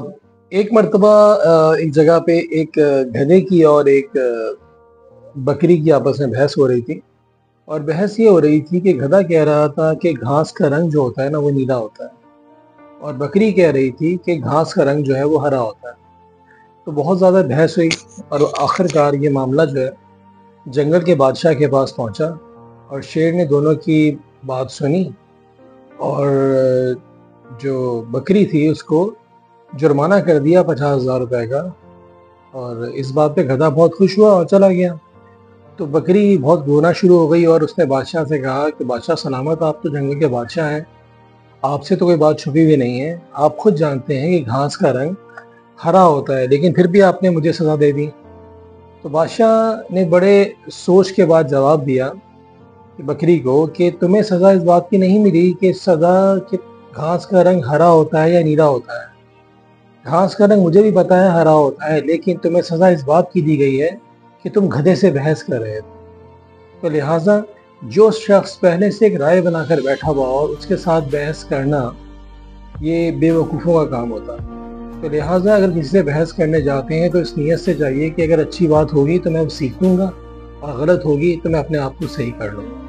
एक मर्तबा एक जगह पे एक गधे की और एक बकरी की आपस में बहस हो रही थी। और बहस ये हो रही थी कि गधा कह रहा था कि घास का रंग जो होता है ना वो नीला होता है, और बकरी कह रही थी कि घास का रंग जो है वो हरा होता है। तो बहुत ज़्यादा बहस हुई और आखिरकार ये मामला जो है जंगल के बादशाह के पास पहुंचा। और शेर ने दोनों की बात सुनी और जो बकरी थी उसको जुर्माना कर दिया 50,000 रुपए का। और इस बात पे गधा बहुत खुश हुआ और चला गया। तो बकरी बहुत रोना शुरू हो गई और उसने बादशाह से कहा कि बादशाह सलामत, आप तो जंगल के बादशाह हैं, आपसे तो कोई बात छुपी हुई नहीं है, आप खुद जानते हैं कि घास का रंग हरा होता है, लेकिन फिर भी आपने मुझे सज़ा दे दी। तो बादशाह ने बड़े सोच के बाद जवाब दिया कि बकरी को कि तुम्हें सज़ा इस बात की नहीं मिली कि सज़ा कि घास का रंग हरा होता है या नीला होता है। घास का रंग मुझे भी पता है हरा होता है, लेकिन तुम्हें सज़ा इस बात की दी गई है कि तुम गधे से बहस कर रहे थे। तो लिहाजा जो शख्स पहले से एक राय बनाकर बैठा हुआ और उसके साथ बहस करना, ये बेवकूफ़ों का काम होता है। तो लिहाजा अगर किसी से बहस करने जाते हैं तो इस नीयत से चाहिए कि अगर अच्छी बात होगी तो मैं वो सीखूंगा और गलत होगी तो मैं अपने आप को सही कर लूँगा।